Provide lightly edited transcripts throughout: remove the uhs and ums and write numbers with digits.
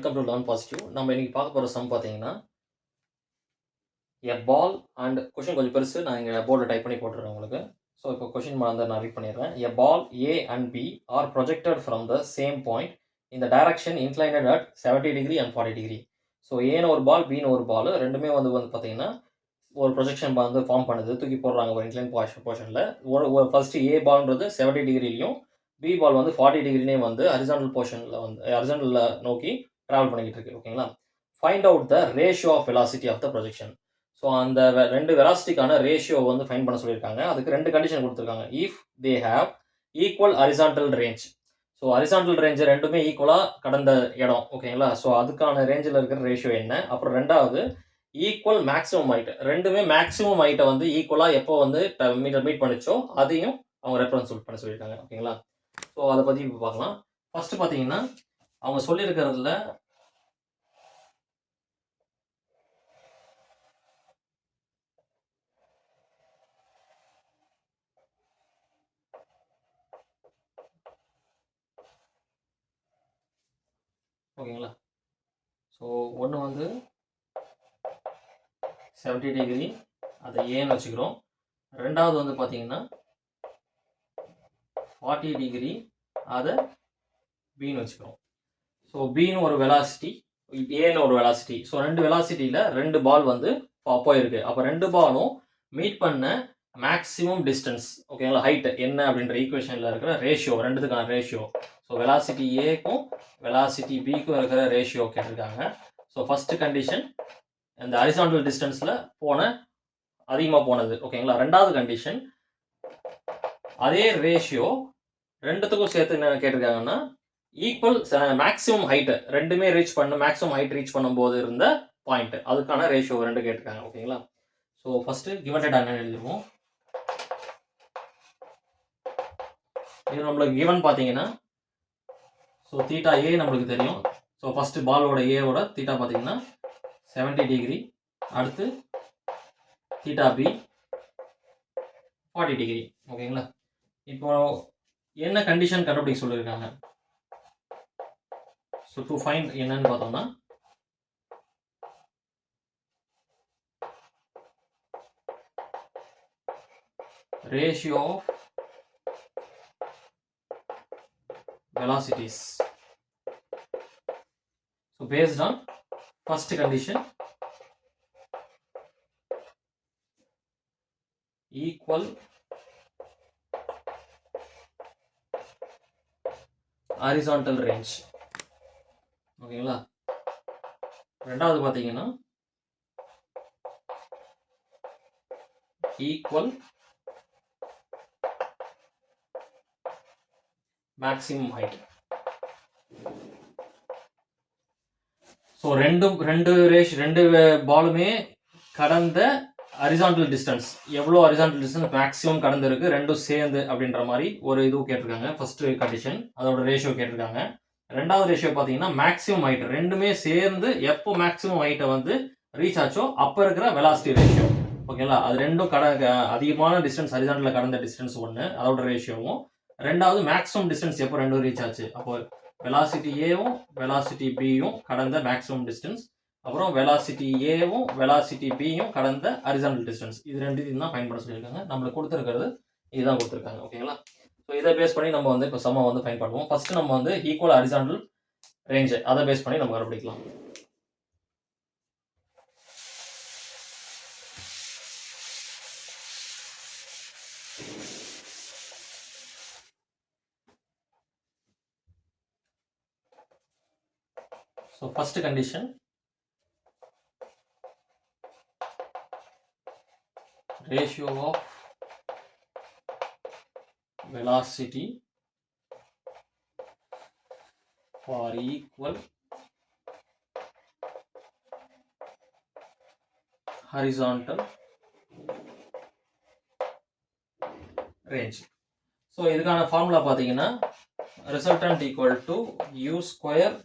Welcome to learn positive. நம்ம இன்னைக்கு பார்க்க போகிற சம் பார்த்தீங்கன்னா எ பால் அண்ட் கொஷின் கொஞ்சம் பெருசு. நான் இங்கே போர்டில் டைப் பண்ணி போட்டுருக்கேன் உங்களுக்கு. ஸோ இப்போ கொஷின் வந்து நான் ரீட் பண்ணிடுறேன். A ball A and B are projected from the same point இந்த direction inclined at 70 degree and 40 degree. So ஏன்னு ஒரு பால், பின்னு ஒரு பால், ரெண்டுமே வந்து பார்த்தீங்கன்னா ஒரு ப்ரொஜெக்ஷன் வந்து ஃபார்ம் பண்ணுது, தூக்கி போடுறாங்க ஒரு இன்க்ளைன் போர்ஷனில். ஒரு ஃபஸ்ட்டு ஏ பால்ன்றது 70 டிகிரிலையும் பி பால் வந்து 40 டிகிரினே வந்து ஹரிசாண்டல் போர்ஷனில் வந்து ஹரிசாண்டலில் நோக்கி ட்ராவல் பண்ணிக்கிட்டு இருக்கு. ஓகேங்களா? Find out the ratio of velocity of the projection. So அந்த ரெண்டு வெலாசிட்டிக்கான ரேஷியோ வந்து ஃபைண்ட் பண்ண சொல்லியிருக்காங்க. அதுக்கு ரெண்டு கண்டிஷன் கொடுத்துருக்காங்க. If they have equal horizontal range. So horizontal range ரெண்டுமே ஈக்குவலாக கடந்த இடம். ஓகேங்களா? ஸோ அதுக்கான ரேஞ்சில் இருக்கிற ரேஷியோ என்ன? அப்புறம் ரெண்டாவது ஈக்குவல் மேக்ஸிமம் ஹைட். ரெண்டுமே மேக்ஸிமம் ஹைட்டை வந்து ஈக்குவலாக எப்போ வந்து மீட் பண்ணிச்சோ அதையும் அவங்க ரெஃபரன்ஸ் பண்ண சொல்லியிருக்காங்க. ஓகேங்களா? ஸோ அதை பற்றி இப்போ பார்க்கலாம். ஃபஸ்ட்டு பார்த்தீங்கன்னா அவங்க சொல்லியிருக்கிறதுல ஓகேங்களா? ஸோ ஒன்று வந்து 70 டிகிரி, அதை ஏன்னு வச்சுக்கிறோம். ரெண்டாவது வந்து பார்த்தீங்கன்னா 40 டிகிரி, அதை பின்னு வச்சுக்கிறோம். ஸோ பின்னு ஒரு வெலாசிட்டி, ஏன்னு ஒரு வெலாசிட்டி. ஸோ ரெண்டு வெலாசிட்டியில் ரெண்டு பால் வந்து போயிருக்கு. அப்போ ரெண்டு பாலும் மீட் பண்ண மேக்ஸிமம் டிஸ்டன்ஸ், ஓகேங்களா, ஹைட் என்ன அப்படின்ற ஈக்குவேஷனில் இருக்கிற ரேஷியோ, ரெண்டுத்துக்கான ரேஷியோ. ஸோ வெலாசிட்டி ஏக்கும் வெலாசிட்டி பிக்கும் இருக்கிற ரேஷியோ கேட்டிருக்காங்க. ஸோ ஃபஸ்ட்டு கண்டிஷன் இந்த ஹரிசாண்டல் டிஸ்டன்ஸில் அதிகமாக போனது. ஓகேங்களா? ரெண்டாவது கண்டிஷன் அதே ரேஷியோ ரெண்டுத்துக்கும் சேர்த்து என்ன கேட்டிருக்காங்கன்னா ஈக்குவல் மேக்ஸிமம் ஹைட்டு ரெண்டுமே மேக்ஸிமம் ஹைட் ரீச் பண்ணும்போது இருந்த பாயிண்ட், அதுக்கான ரேஷியோ ரெண்டு கேட்டிருக்காங்க. ஓகேங்களா? ஸோ ஃபஸ்ட்டு கிவன் டேட்டா என்னன்னு எழுதிடுவோம். இது நம்மளுக்கு கிவன் பார்த்தீங்கன்னா ஸோ தீட்டா ஏ நம்மளுக்கு தெரியும். ஸோ ஃபஸ்ட்டு பாலோட ஏவோட தீட்டா பார்த்தீங்கன்னா 70 டிகிரி, அடுத்து தீட்டா பி 40 டிகிரி. ஓகேங்களா? இப்போ என்ன கண்டிஷன் கண்டுபிடிக்க சொல்லியிருக்காங்க. ஸோ டு ஃபைண்ட் என்னன்னு பார்த்தோம்னா ratio of velocities. So based on first condition equal horizontal range. ஓகேங்களா? ரெண்டாவது பார்த்தீங்கன்னா ஈக்குவல் மேக்ஸிமம் ஹைட். ஸோ ரெண்டு பாலுமே கடந்த ஹரிசாண்டல் டிஸ்டன்ஸ், எவ்வளோ ஹரிசாண்டல் டிஸ்டன்ஸ் மேக்ஸிமம் கடந்திருக்கு ரெண்டும் சேர்ந்து அப்படின்ற மாதிரி ஒரு இது கேட்டிருக்காங்க. ஃபர்ஸ்ட் கண்டிஷன் அதோட ரேஷியோ கேட்டிருக்காங்க. ரெண்டாவது ரேஷியோ பார்த்தீங்கன்னா மேக்ஸிமம் ஹைட் ரெண்டுமே சேர்ந்து எப்போ மேக்ஸிமம் ஹைட்டை வந்து ரீச் ஆச்சோ அப்போ இருக்கிற வெலாசிட்டி ரேஷியோ. ஓகேங்களா? அது ரெண்டும் அதிகமான டிஸ்டன்ஸ் ஹரிசாண்டலில் கடந்த டிஸ்டன்ஸ் ஒன்று, அதோட ரேஷியோவும். ரெண்டாவது மேக்ஸிமம் டிஸ்டன்ஸ் எப்போ ரெண்டும் ரீச் ஆச்சு, அப்போ வெலாசிட்டி ஏவும் வெலாசிட்டி பியும் கடந்த மேக்ஸிமம் டிஸ்டன்ஸ், அப்புறம் வெலாசிட்டி ஏவும் வெலாசிட்டி பியும் கடந்த ஹரிசாண்டல் டிஸ்டன்ஸ். இது ரெண்டுத்தையும் தான் பயன்பட சொல்லியிருக்காங்க. நம்மளுக்கு கொடுத்துருக்கிறது இதுதான் கொடுத்துருக்காங்க. ஓகேங்களா? ஸோ இதை பேஸ் பண்ணி நம்ம வந்து இப்போ சம்மை வந்து ஃபைண்ட் பண்ணுவோம். ஃபர்ஸ்ட் நம்ம வந்து ஈக்குவல் ஹரிசாண்டல் ரேஞ்சு அதை பேஸ் பண்ணி நம்ம கண்டுபிடிக்கலாம். So first condition ratio of velocity for equal horizontal range. So இதுக்கான ஃபார்முலா பார்த்தீங்கன்னா resultant equal to u square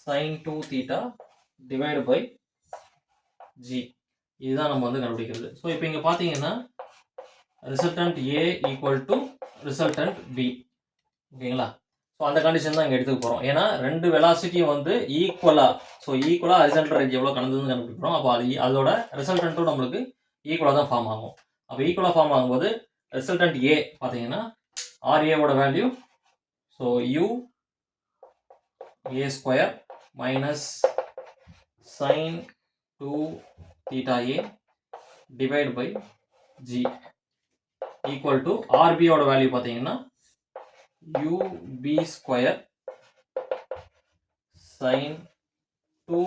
sin 2 theta divided by g. இதுதான் நம்ம வந்து கண்டுபிடிக்கிறது. ஸோ இப்போ இங்கே பார்த்தீங்கன்னா resultant A equal to resultant B. ஓகேங்களா? ஸோ அந்த கண்டிஷன் தான் இங்கே எடுத்துக்க போகிறோம். ஏன்னா ரெண்டு வெலாசிட்டியும் வந்து ஈக்குவலாக ஹரிசாண்டல் ரேஞ்ச் எவ்வளோ கடந்ததுன்னு கண்டுபிடிக்கிறோம். அப்போ அதோட ரிசல்டன்ட்டும் நம்மளுக்கு ஈக்குவலாக தான் ஃபார்ம் ஆகும். அப்போ ஈக்குவலாக ஃபார்ம் ஆகும்போது ரிசல்டன்ட் ஏ பார்த்தீங்கன்னா ஆர்ஏவோட value so u A square minus sine 2 theta a divide by G equal to ஆர்பியோட வேல்யூ பார்த்தீங்கன்னா ub square sine 2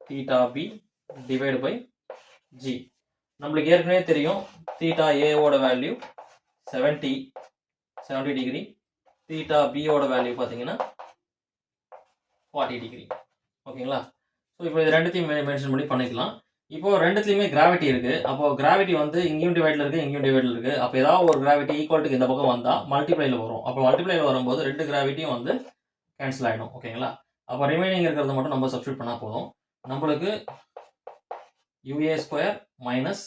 theta b divide by G. நம்மளுக்கு ஏற்கனவே தெரியும் theta a ஓட வேல்யூ 70 டிகிரி, theta b ஓட value பார்த்தீங்கன்னா 40 டிகிரி. ஓகேங்களா? So இப்போ இது ரெண்டுத்தையும் மென்ஷன் பண்ணி பண்ணிக்கலாம். இப்போ ரெண்டுத்துலையுமே கிராவிட்டி இருக்குது. அப்போ கிராவிட்டி வந்து இங்கேயும் டிவைடில் இருக்குது, இங்கேயும் டிவைடில் இருக்குது. அப்போ ஏதாவது ஒரு கிராவிட்டி ஈக்குவல்ட்டுக்கு இந்த பக்கம் வந்தால் மல்டிப்ளைல வரும். அப்போ மல்டிப்ளைல வரும்போது ரெண்டு கிராவிட்டியும் வந்து கேன்சல் ஆகிடும். ஓகேங்களா? அப்போ ரிமைனிங் இருக்கிறத மட்டும் நம்ம சப்ஸ்டியூட் பண்ணால் போதும். நம்மளுக்கு U A square minus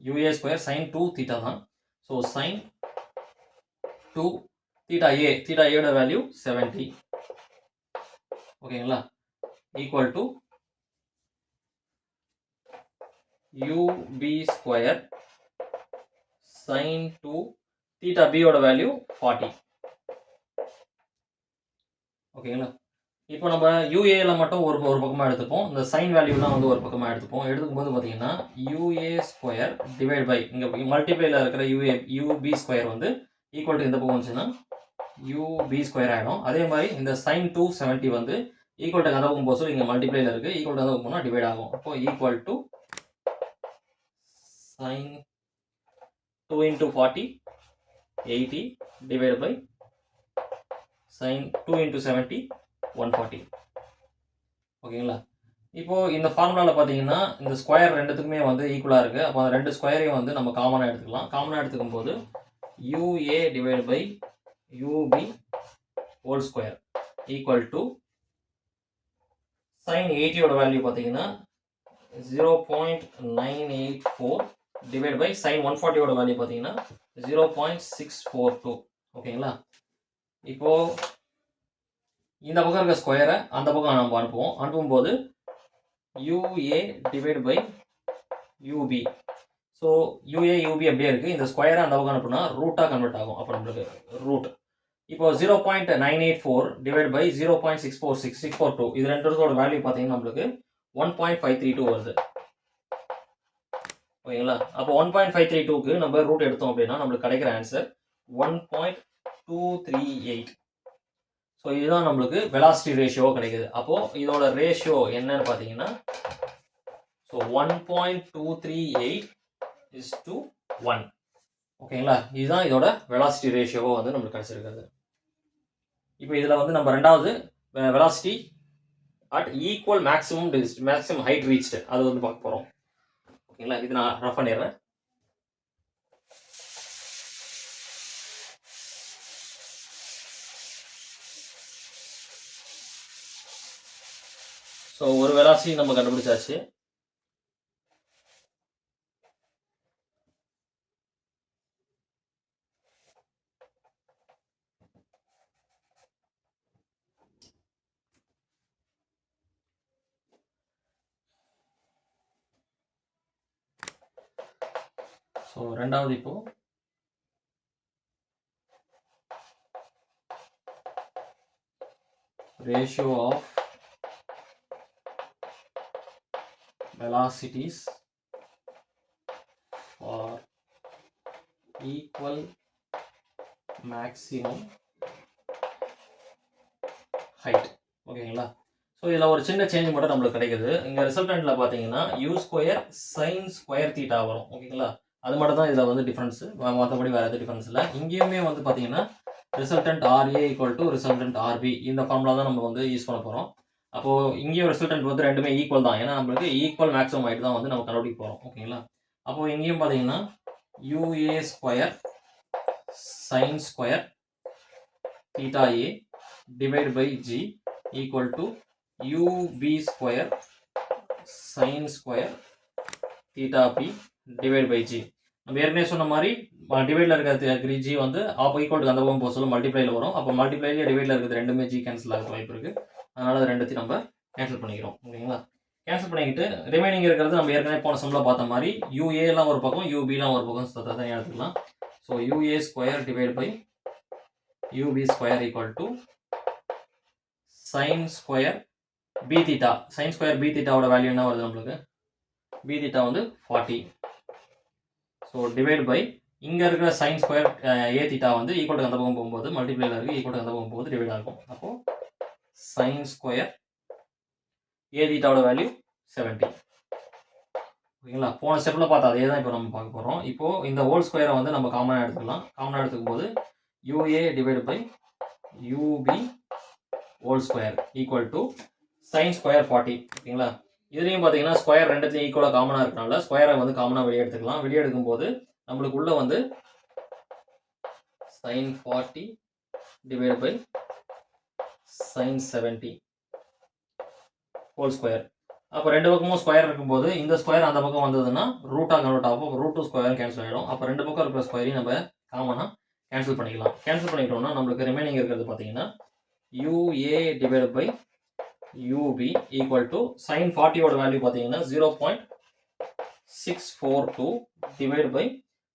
U A square sine 2 theta தான். ஸோ சைன் 2 theta a ஓட வேல்யூ 70. ஓகேங்களா? Equal to ub square sine 2 theta b ஓட வேல்யூ 40. ஓகேங்களா? இப்போ நம்ம யூஏல மட்டும் ஒரு பக்கமாக எடுத்துப்போம். இந்த சைன் வேல்யூலாம் வந்து ஒரு பக்கமாக எடுத்துக்கும் போது பார்த்தீங்கன்னா யூஏ ஸ்கொயர் டிவைட் பை இங்கே மல்டிப்ளைல இருக்கிற யூபி ஸ்கொயர் வந்து ஈக்குவல் டு இந்த பக்கம் வந்துச்சுன்னா ub ஸ்கொயர் ஆகிடும். அதே மாதிரி இந்த sin 270 வந்து ஈக்குவல் டு அந்த பக்கம் போது இங்கே மல்டிப்ளைல இருக்குது, ஈக்குவல் டு அந்த பக்கம் போனால் டிவைட் ஆகும். அப்போ equal to sin 2 into 40 80 divide by sin 2 into 70 140. ஓகேங்களா? இப்போ இந்த ஃபார்முலாவில் பார்த்தீங்கன்னா இந்த ஸ்கொயர் ரெண்டுத்துக்குமே வந்து ஈக்குவலாக இருக்குது. அப்போ அந்த ரெண்டு ஸ்கொயரையும் வந்து நம்ம காமனாக எடுத்துக்கலாம். காமனாக எடுத்துக்கும் போது U A divide by ub whole square equal to sin 80 ஓட வேல்யூ பார்த்தீங்கன்னா 0.984 டிவைட் பை sin 140 ஓட வேல்யூ பார்த்தீங்கன்னா 0.642. ஓகேங்களா? இப்போ இந்த பக்கம் இருக்க ஸ்கொயரை அந்த பக்கம் நம்ம அனுப்பும்போது U A divide by U B. So U A U B அப்படியே இருக்குது. இந்த ஸ்கொயரை அந்த பக்கம் அனுப்புனா ரூட்டாக கன்வெர்ட் ஆகும். அப்போ நம்மளுக்கு ரூட் இப்போ 0.984 டிவைட் பை 0.642 இது ரெண்டோட வேல்யூ பார்த்தீங்கன்னா நம்மளுக்கு 1.532 வருது. ஓகேங்களா? அப்போ 1.532க்கு நம்ம ரூட் எடுத்தோம் அப்படின்னா நம்மளுக்கு கிடைக்கிற ஆன்சர் 1.238. ஸோ இதுதான் நம்மளுக்கு வெலாசிட்டி ரேஷியோ கிடைக்குது. அப்போது இதோட ரேஷியோ என்னன்னு பார்த்தீங்கன்னா ஸோ 1.238 is to 1. ஓகேங்களா? இதுதான் இதோட வெலாசிட்டி ரேஷியோவோ வந்து நம்மளுக்கு கிடைச்சிருக்காது. இப்போ இதில் வந்து நம்ம ரெண்டாவது velocity at equal maximum height reached அது வந்து பார்க்க போகிறோம். ஓகேங்களா? இது நான் ரஃப் பண்ணிடுறேன். ஸோ ஒரு வெலாசிட்டி நம்ம கண்டுபிடிச்சாச்சு. ஸோ ரெண்டாவது இப்போ ratio of velocities for equal maximum height. ஓகேங்களா? ஸோ இதில் ஒரு சின்ன சேஞ்ச் மட்டும் நம்மளுக்கு கிடைக்குது. இங்கே ரிசல்டன்ட்டில் பார்த்தீங்கன்னா u square sine square theta வரும். ஓகேங்களா? அது மட்டும் தான் இதில் வந்து டிஃப்ரென்ஸு, மற்றபடி வேறு எதுவும் டிஃப்ரென்ஸ் இல்லை. இங்கேயுமே வந்து பார்த்தீங்கன்னா resultant R A equal to resultant R B இந்த ஃபார்முலா தான் நம்ம வந்து யூஸ் பண்ண போகிறோம். அப்போது இங்கேயும் ரிசல்டன்ட் வந்து ரெண்டுமே ஈக்குவல் தான். ஏன்னா நம்மளுக்கு ஈக்குவல் மேக்ஸிமம் ஹைட் தான் வந்து நம்ம கண்டுபிடிக்க போகிறோம். ஓகேங்களா? அப்போது இங்கேயும் பார்த்தீங்கன்னா U A square sine square theta A divide by G equal to U B square sine square theta B divide by G. நம்ம ஏற்கனவே சொன்ன மாதிரி டிவைடில் இருக்கிற ஜி வந்து ஈக்குவலுக்கு அந்த பக்கம் போக சொல்ல மல்டிப்ளைல வரும். அப்போ மல்டிப்ளைலேயே டிவைடில் இருக்கிறது ரெண்டுமே ஜி கேன்சல் ஆக வாய்ப்பு இருக்குது. அதனால் அது ரெண்டுத்தையும் நம்ம கேன்சல் பண்ணிக்கிறோம். ஓகேங்களா? கேன்சல் பண்ணிக்கிட்டு ரிமைனிங் இருக்கிறது நம்ம ஏற்கனவே போன சம்மில் பார்த்த மாதிரி யூஏலாம் ஒரு பக்கம் யூபிலாம் ஒரு பக்கம் தனியாக எடுத்துக்கலாம். So u A square divide by u B square equal to sine square B theta. சைன் ஸ்கொயர் பி தீட்டாவோட வேல்யூ என்ன வருது நம்மளுக்கு? பி தீட்டா வந்து 40. ஸோ டிவைட் பை இங்கே இருக்கிற சைன் ஸ்கொயர் ஏ தீட்டா வந்து ஈக்குவல் அந்த பக்கம் போகும்போது மல்டிப்ளைல இருக்குது, ஈக்குவல் அந்த பக்கம் போகும்போது டிவைட் ஆகும். அப்போது சைன் ஸ்கொயர் ஏ தீட்டாவோட வேல்யூ 70. ஓகேங்களா? போன ஸ்டெப்பில் பார்த்தா அதே தான் இப்போ நம்ம பார்க்க போகிறோம். இப்போது இந்த ஹோல் ஸ்கொயரை வந்து நம்ம காமனாக எடுத்துக்கலாம். காமனாக எடுத்துக்கும் போது U A divide by U B whole square equal to sine square 40. ஓகேங்களா? இதுலேயும் பார்த்தீங்கன்னா ஸ்கொயர் ரெண்டுத்தையும் ஈக்குவலாக காமனாக இருக்கனால ஸ்கொயரை வந்து காமனாக வெளியே எடுத்துக்கலாம். வெளியே எடுக்கும்போது நம்மளுக்கு உள்ள வந்து sin 40 divide by sin 70 whole square. அப்போ ரெண்டு பக்கமும் ஸ்கொயர் இருக்கும்போது இந்த ஸ்கொயர் அந்த பக்கம் வந்ததுன்னா ரூட்டாக கன்வெர்ட் ஆகும். ரூட் 2 ஸ்கொயர் கேன்சல் ஆகிடும். அப்போ ரெண்டு பக்கம் இருக்கிற ஸ்கொயரையும் நம்ம காமனாக கேன்சல் பண்ணிக்கலாம். கேன்சல் பண்ணிட்டோம்னா நம்மளுக்கு ரிமைனிங் இருக்கிறது பார்த்தீங்கன்னா u A divide by u B equal to sine 40யோட வேல்யூ பார்த்தீங்கன்னா 0.642 டிவைட் பை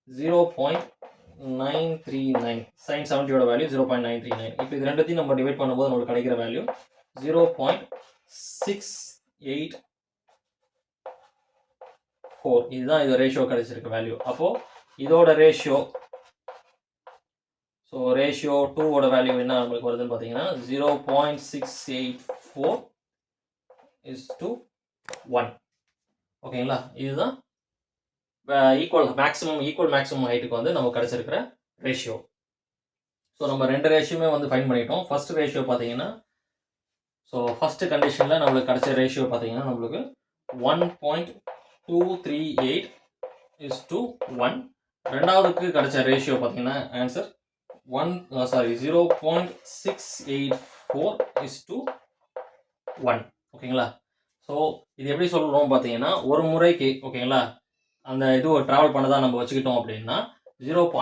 0.939. சைன் 70யோட வேல்யூ 0.939. இப்போ இது ரெண்டுத்தையும் நம்ம டிவைட் பண்ணும்போது நம்மளுக்கு கிடைக்கிற வேல்யூ 0.684. இதுதான் இது ரேஷியோ கிடைச்சிருக்க வேல்யூ. அப்போது இதோட ரேஷியோ, ஸோ ரேஷியோ 2ஓட வேல்யூ என்ன நம்மளுக்கு வருதுன்னு பார்த்தீங்கன்னா 0.684:1. ஓகேங்களா? இதுதான் ஈக்குவல் மேக்ஸிமம் ஹைட்டுக்கு வந்து நம்ம கிடைச்சிருக்கிற ரேஷியோ. ஸோ நம்ம ரெண்டு ரேஷியோமே வந்து ஃபைண்ட் பண்ணிட்டோம். ஃபர்ஸ்ட் ரேஷியோ பார்த்தீங்கன்னா, ஸோ ஃபர்ஸ்ட் கண்டிஷனில் நம்மளுக்கு கிடைச்ச ரேஷியோ பார்த்தீங்கன்னா நம்மளுக்கு 1.238:1. ரெண்டாவதுக்கு கிடைச்ச ரேஷியோ பார்த்தீங்கன்னா ஆன்சர் 0.684:1. ஓகேங்களா? ஸோ இது எப்படி சொல்கிறோம் பார்த்தீங்கன்னா, ஒரு முறைக்கு ஓகேங்களா அந்த இது ட்ராவல் பண்ணதான் நம்ம வச்சுக்கிட்டோம் அப்படின்னா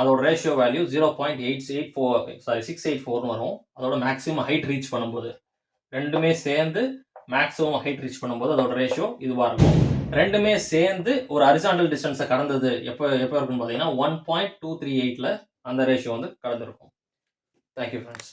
அதோட ரேஷியோ வேல்யூ 684 வரும். அதோட மேக்ஸிமம் ஹைட் ரீச் பண்ணும்போது ரெண்டுமே சேர்ந்து மேக்ஸிமம் ஹைட் ரீச் பண்ணும்போது அதோட ரேஷியோ இதுவாக இருக்கும். ரெண்டுமே சேர்ந்து ஒரு ஹரிசாண்டல் டிஸ்டன்ஸை கடந்தது எப்போ இருக்குன்னு பார்த்தீங்கன்னா 1.238ல் அந்த ரேஷியோ வந்து கடந்திருக்கும். Thank you friends.